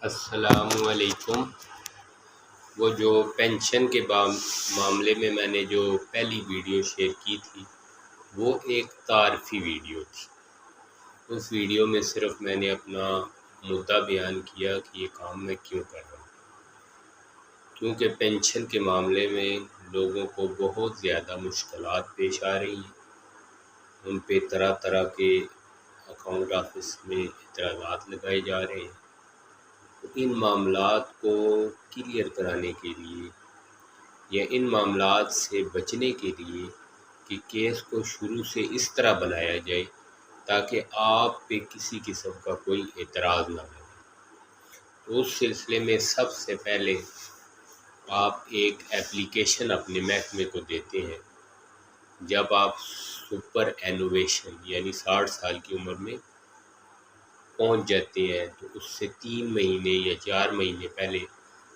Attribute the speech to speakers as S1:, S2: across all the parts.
S1: السلام علیکم۔ وہ جو پینشن کے معاملے میں نے جو پہلی ویڈیو شیئر کی تھی وہ ایک تعارفی ویڈیو تھی۔ اس ویڈیو میں صرف میں نے اپنا مدعا بیان کیا کہ یہ کام میں کیوں کر رہا ہوں، کیونکہ پینشن کے معاملے میں لوگوں کو بہت زیادہ مشکلات پیش آ رہی ہیں۔ ان پہ طرح طرح کے اکاؤنٹ آفس میں اعتراضات لگائے جا رہے ہیں۔ ان معاملات کو کلیئر کرانے کے لیے یا ان معاملات سے بچنے کے لیے کہ کیس کو شروع سے اس طرح بنایا جائے تاکہ آپ پہ کسی قسم کا کوئی اعتراض نہ لگے، تو اس سلسلے میں سب سے پہلے آپ ایک ایپلیکیشن اپنے محکمے کو دیتے ہیں۔ جب آپ سپر اینوویشن یعنی 60 سال کی عمر میں پہنچ جاتے ہیں تو اس سے 3 مہینے یا 4 مہینے پہلے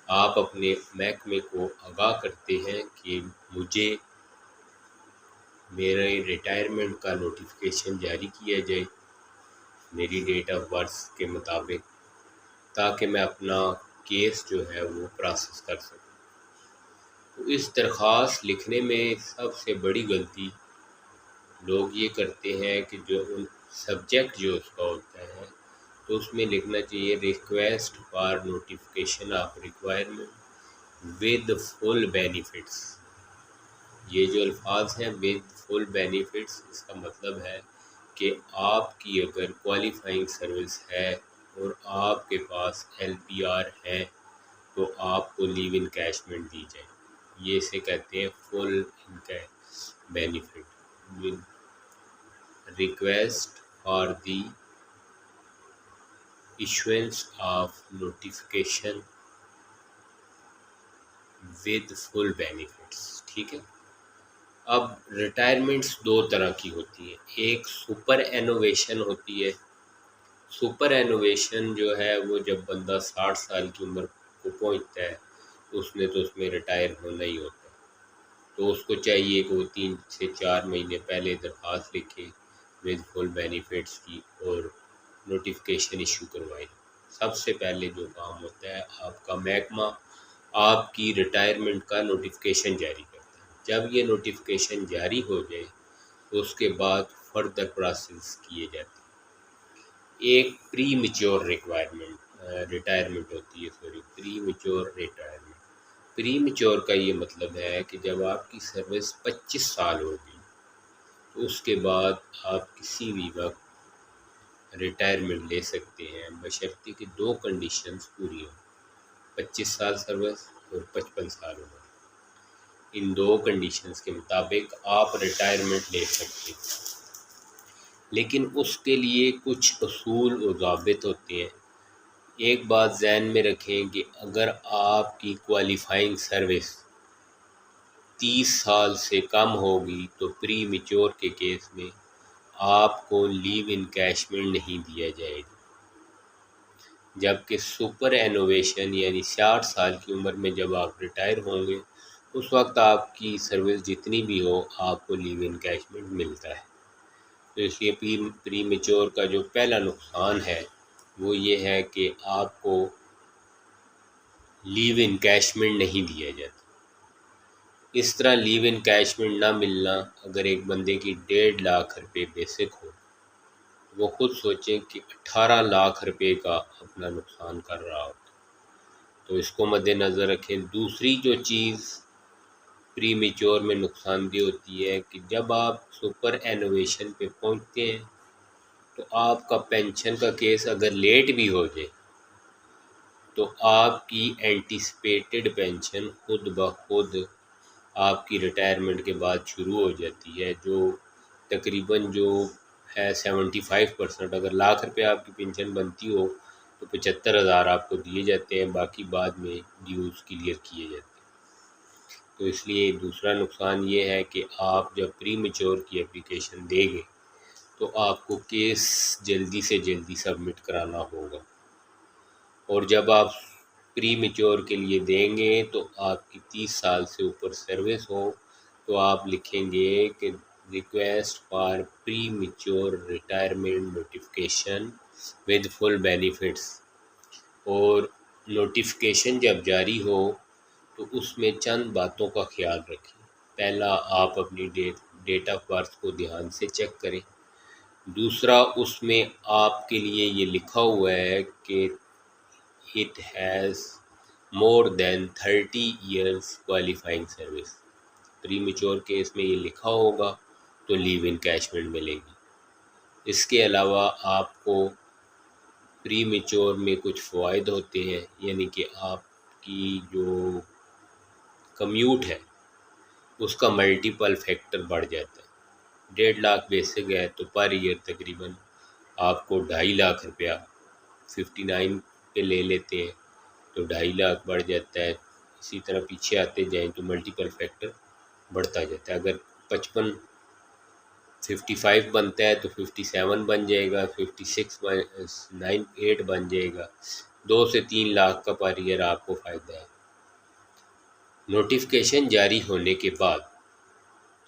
S1: آپ اپنے محکمے کو آگاہ کرتے ہیں کہ مجھے میرے ریٹائرمنٹ کا نوٹیفیکیشن جاری کیا جائے میری ڈیٹ آف برتھ کے مطابق، تاکہ میں اپنا کیس جو ہے وہ پروسیس کر سکوں۔ تو اس درخواست لکھنے میں سب سے بڑی غلطی لوگ یہ کرتے ہیں کہ جو سبجیکٹ جو اس کا ہوتا ہے تو اس میں لکھنا چاہیے request for notification of requirement with full benefits. یہ جو الفاظ ہیں ود فل بینیفٹس، اس کا مطلب ہے کہ آپ کی اگر کوالیفائنگ سروس ہے اور آپ کے پاس LPR ہے تو آپ کو لیو انکیشمنٹ دی جائے۔ یہ اسے کہتے ہیں full benefit. Request for the issuance of notification with full benefits, ٹھیک ہے۔ اب ریٹائرمنٹس 2 طرح کی ہوتی ہیں، ایک سپر اینوویشن ہوتی ہے۔ سپر اینوویشن جو ہے وہ جب بندہ 60 سال کی عمر کو پہنچتا ہے اس میں ریٹائر ہونا ہی ہوتا ہے، تو اس کو چاہیے کہ وہ 3 سے 4 مہینے پہلے درخواست لکھے ود فل بینیفٹس کی اور نوٹیفیکیشن ایشو کروائے۔ سب سے پہلے جو کام ہوتا ہے آپ کا محکمہ آپ کی ریٹائرمنٹ کا نوٹیفیکیشن جاری کرتا ہے۔ جب یہ نوٹیفیکیشن جاری ہو جائے تو اس کے بعد فردر پروسیس کیے جاتے ہیں۔ ایک پری میچور ریٹائرمنٹ ہوتی ہے، پری میچور ریٹائرمنٹ۔ پری میچور کا یہ مطلب ہے کہ جب آپ کی سروس 25 سال ہوگی تو اس کے بعد آپ کسی بھی وقت ریٹائرمنٹ لے سکتے ہیں، بشرطے کہ 2 کنڈیشنز پوری ہوں، 25 سال سروس اور 55 سال عمر۔ ان 2 کنڈیشنز کے مطابق آپ ریٹائرمنٹ لے سکتے ہیں، لیکن اس کے لیے کچھ اصول و ضوابط ہوتے ہیں۔ ایک بات ذہن میں رکھیں کہ اگر آپ کی کوالیفائنگ سروس 30 سال سے کم ہوگی تو پری میچور کے کیس میں آپ کو لیو انکیشمنٹ نہیں دیا جائے گا، جبکہ سپر اینوویشن یعنی 60 سال کی عمر میں جب آپ ریٹائر ہوں گے اس وقت آپ کی سروس جتنی بھی ہو آپ کو لیو انکیشمنٹ ملتا ہے۔ تو اس لیے پری میچور کا جو پہلا نقصان ہے وہ یہ ہے کہ آپ کو لیو انکیشمنٹ نہیں دیا جاتا۔ اس طرح لیو انکیشمنٹ نہ ملنا، اگر ایک بندے کی 1.5 لاکھ روپے بیسک ہو، وہ خود سوچیں کہ 18 لاکھ روپے کا اپنا نقصان کر رہا ہوتا، تو اس کو مد نظر رکھیں۔ دوسری جو چیز پری میچور میں نقصان دہ ہوتی ہے کہ جب آپ سپر اینوویشن پہ پہنچتے ہیں تو آپ کا پینشن کا کیس اگر لیٹ بھی ہو جائے تو آپ کی اینٹیسپیٹڈ پینشن خود بخود آپ کی ریٹائرمنٹ کے بعد شروع ہو جاتی ہے، جو تقریباً جو ہے 75%۔ اگر لاکھ روپے آپ کی پینشن بنتی ہو تو 75,000 آپ کو دیے جاتے ہیں، باقی بعد میں ڈیوز کلیئر کیے جاتے ہیں۔ تو اس لیے دوسرا نقصان یہ ہے کہ آپ جب پری میچور کی اپلیکیشن دیں گے تو آپ کو کیس جلدی سے جلدی سبمٹ کرانا ہوگا، اور جب آپ پری میچور کے لیے دیں گے تو آپ کی 30 سال سے اوپر سروس ہو تو آپ لکھیں گے کہ request for premature retirement notification with full benefits. اور نوٹیفیکیشن جب جاری ہو تو اس میں چند باتوں کا خیال رکھیں۔ پہلا، آپ اپنی ڈیٹ آف برتھ کو دھیان سے چیک کریں۔ دوسرا، اس میں آپ کے لیے یہ لکھا ہوا ہے کہ it has more than 30 years qualifying service. Premature case میں یہ لکھا ہوگا تو لیو انکیشمنٹ ملے گی۔ اس کے علاوہ آپ کو پری میچور میں کچھ فوائد ہوتے ہیں، یعنی کہ آپ کی جو کمیوٹ ہے اس کا ملٹیپل فیکٹر بڑھ جاتا ہے۔ 1.5 لاکھ بیسک ہے تو پر ایئر تقریباً آپ کو 2.5 لاکھ روپیہ 59 پہ لے لیتے ہیں تو 2.5 لاکھ بڑھ جاتا ہے۔ اسی طرح پیچھے آتے جائیں تو ملٹیپل فیکٹر بڑھتا جاتا ہے۔ اگر 55 بنتا ہے تو 57 بن جائے گا، 8 بن جائے گا۔ 2 سے 3 لاکھ کا پر ایئر آپ کو فائدہ ہے۔ نوٹیفیکیشن جاری ہونے کے بعد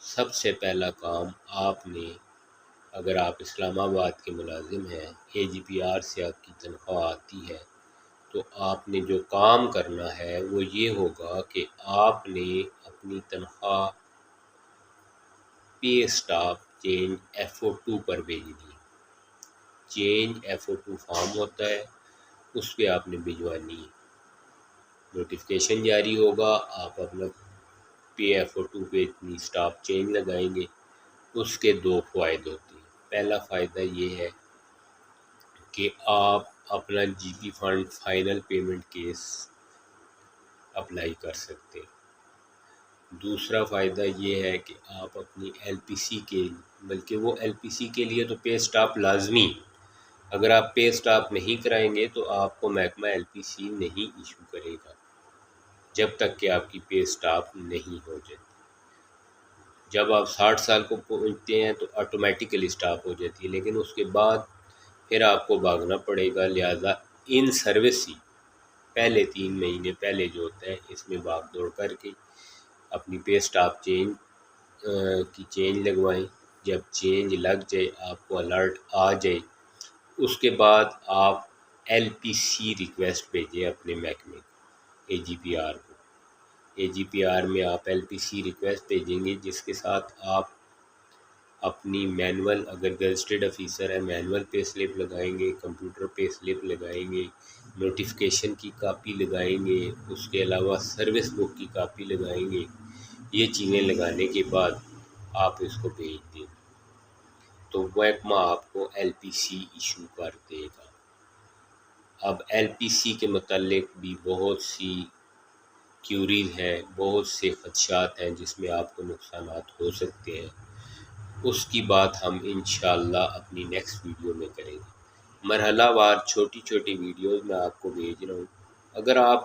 S1: سب سے پہلا کام آپ نے، اگر آپ اسلام آباد کے ملازم ہیں، AGPR سے آپ کی تنخواہ آتی ہے، تو آپ نے جو کام کرنا ہے وہ یہ ہوگا کہ آپ نے اپنی تنخواہ پے اسٹاپ چینج FO2 پر بھیجنی ہے۔ چینج FO2 فارم ہوتا ہے، اس پہ آپ نے بھجوانی ہے۔ نوٹیفیکیشن جاری ہوگا، آپ اپنا پے FO2 پہ اتنی اسٹاپ چینج لگائیں گے۔ اس کے 2 فوائد ہوتے ہیں۔ پہلا فائدہ یہ ہے کہ آپ اپنا GP fund final payment case apply کر سکتے ہیں۔ دوسرا فائدہ یہ ہے کہ آپ اپنی LPC کے، بلکہ وہ LPC کے لیے تو پے اسٹاپ لازمی، اگر آپ پے اسٹاپ نہیں کرائیں گے تو آپ کو محکمہ LPC نہیں ایشو کرے گا جب تک کہ آپ کی پے اسٹاپ نہیں ہو جاتی۔ جب آپ 60 سال کو پہنچتے ہیں تو آٹومیٹیکلی اسٹاپ ہو جاتی ہے، لیکن اس کے بعد پھر آپ کو بھاگنا پڑے گا، لہذا ان سروس ہی پہلے 3 مہینے پہلے جو ہوتا ہے اس میں بھاگ دوڑ کر کے اپنی پے اسٹاپ کی چینج لگوائیں۔ جب چینج لگ جائے، آپ کو الرٹ آ جائے، اس کے بعد آپ LPC ریکویسٹ بھیجیں اپنے محکمے AGPR کو۔ AGPR میں آپ LPC ریکویسٹ بھیجیں گے، جس کے ساتھ آپ اپنی مینول، اگر گزٹڈ آفیسر ہے مینول پے سلپ لگائیں گے، کمپیوٹر پے سلپ لگائیں گے، نوٹیفیکیشن کی کاپی لگائیں گے، اس کے علاوہ سروس بک کی کاپی لگائیں گے۔ یہ چیزیں لگانے کے بعد آپ اس کو بھیج دیں تو محکمہ آپ کو LPC ایشو کر دے گا۔ اب LPC کے متعلق بھی بہت سی کیوریز ہیں، بہت سے خدشات ہیں جس میں آپ کو نقصانات ہو سکتے ہیں۔ اس کی بات ہم انشاءاللہ اپنی نیکسٹ ویڈیو میں کریں گے۔ مرحلہ وار چھوٹی چھوٹی ویڈیوز میں آپ کو بھیج رہا ہوں۔ اگر آپ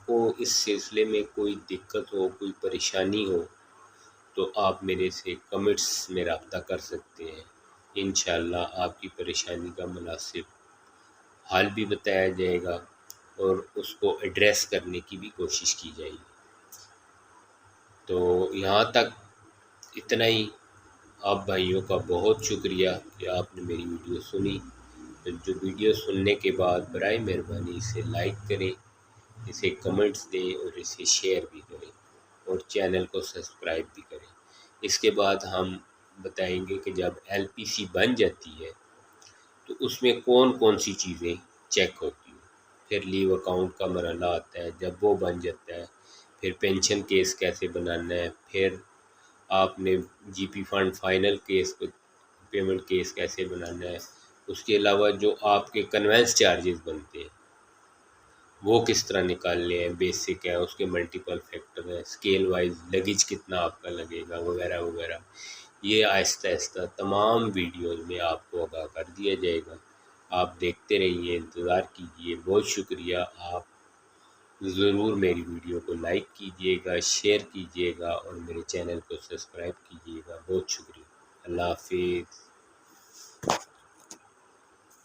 S1: کو اس سلسلے میں کوئی دقت ہو، کوئی پریشانی ہو تو آپ میرے سے کمنٹس میں رابطہ کر سکتے ہیں۔ انشاءاللہ آپ کی پریشانی کا مناسب حل بھی بتایا جائے گا اور اس کو ایڈریس کرنے کی بھی کوشش کی جائے گی۔ تو یہاں تک اتنا ہی۔ آپ بھائیوں کا بہت شکریہ کہ آپ نے میری ویڈیو سنی۔ جو ویڈیو سننے کے بعد برائے مہربانی اسے لائک کریں، اسے کمنٹس دیں اور اسے شیئر بھی کریں اور چینل کو سبسکرائب بھی کریں۔ اس کے بعد ہم بتائیں گے کہ جب LPC بن جاتی ہے تو اس میں کون کون سی چیزیں چیک ہوتی ہیں۔ پھر لیو اکاؤنٹ کا مرحلہ آتا ہے، جب وہ بن جاتا ہے پھر پینشن کیس کیسے بنانا ہے، پھر آپ نے GP fund final case payment case کیسے بنانا ہے۔ اس کے علاوہ جو آپ کے کنوینس چارجز بنتے ہیں وہ کس طرح نکالنے ہیں، بیسک ہے، اس کے ملٹیپل فیکٹر ہیں، اسکیل وائز لگیج کتنا آپ کا لگے گا وغیرہ وغیرہ، یہ آہستہ آہستہ تمام ویڈیوز میں آپ کو آگاہ کر دیا جائے گا۔ آپ دیکھتے رہیے، انتظار کیجیے۔ بہت شکریہ۔ آپ ضرور میری ویڈیو کو لائک کیجیے گا، شیئر کیجیے گا اور میرے چینل کو سبسکرائب کیجیے گا۔ بہت شکریہ۔ اللہ حافظ۔